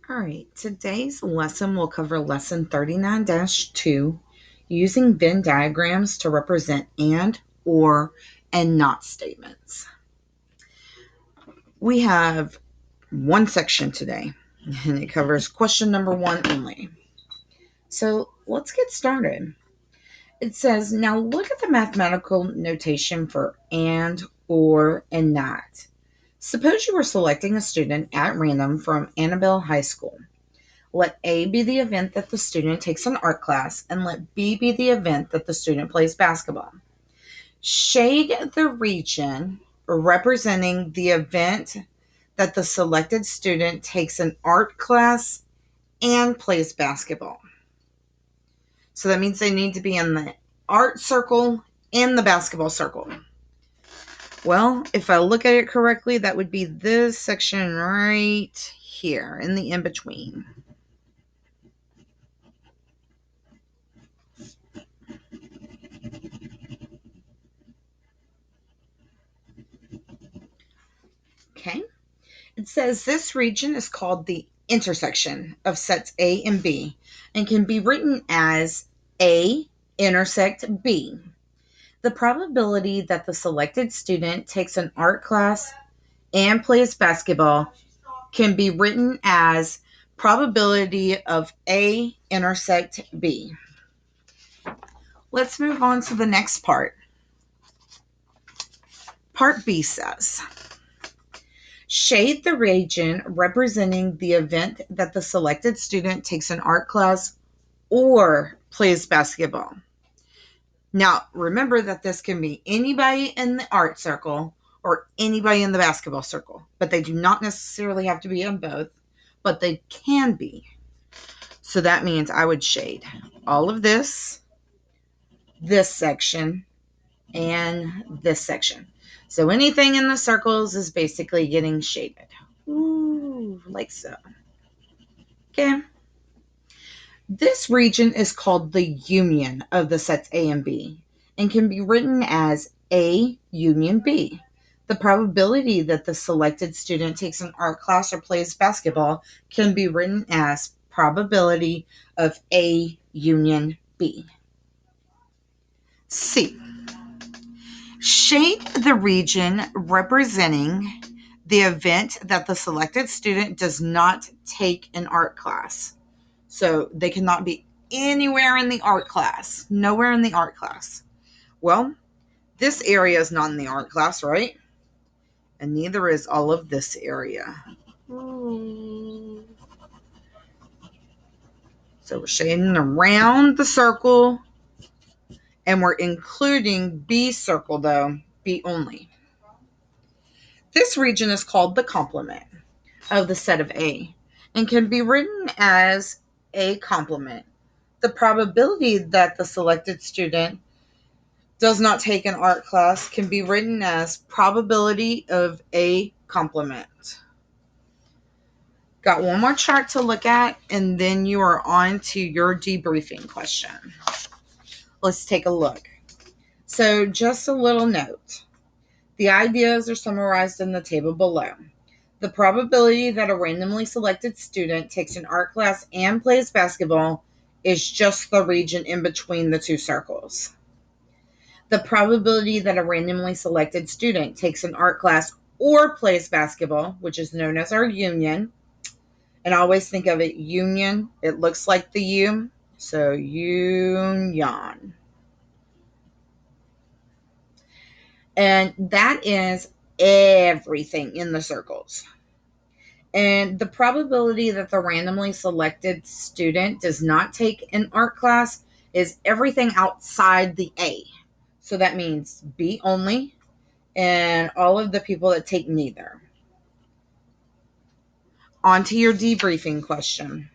All right, today's lesson will cover lesson 39-2, using Venn diagrams to represent and, or, and not statements. We have one section today, and it covers question number 1 only. So let's get started. It says, now look at the mathematical notation for and, or, and not. Suppose you were selecting a student at random from Annabelle High School. Let A be the event that the student takes an art class, and let B be the event that the student plays basketball. Shade the region representing the event that the selected student takes an art class and plays basketball. So that means they need to be in the art circle and the basketball circle. Well, if I look at it correctly, that would be this section right here in the in-between. Okay. It says this region is called the intersection of sets A and B and can be written as A intersect B. The probability that the selected student takes an art class and plays basketball can be written as probability of A intersect B. Let's move on to the next part. Part B says, shade the region representing the event that the selected student takes an art class or plays basketball. Now, remember that this can be anybody in the art circle or anybody in the basketball circle, but they do not necessarily have to be in both, but they can be. So that means I would shade all of this section, and this section. So anything in the circles is basically getting shaded. Ooh, like so. Okay. This region is called the union of the sets A and B and can be written as A union B. The probability that the selected student takes an art class or plays basketball can be written as probability of A union B. C. Shade the region representing the event that the selected student does not take an art class. So they cannot be anywhere in the art class, nowhere in the art class. Well, this area is not in the art class, right? And neither is all of this area. So we're shading around the circle, and we're including B circle though, B only. This region is called the complement of the set of A and can be written as A complement. The probability that the selected student does not take an art class can be written as probability of A complement. Got one more chart to look at, and then you are on to your debriefing question. Let's take a look. So just a little note. The ideas are summarized in the table below. The probability that a randomly selected student takes an art class and plays basketball is just the region in between the two circles. The probability that a randomly selected student takes an art class or plays basketball, which is known as our union, and I always think of it union, it looks like the U, so union. And that is everything in the circles. And the probability that the randomly selected student does not take an art class is everything outside the A. So that means B only and all of the people that take neither. On to your debriefing question.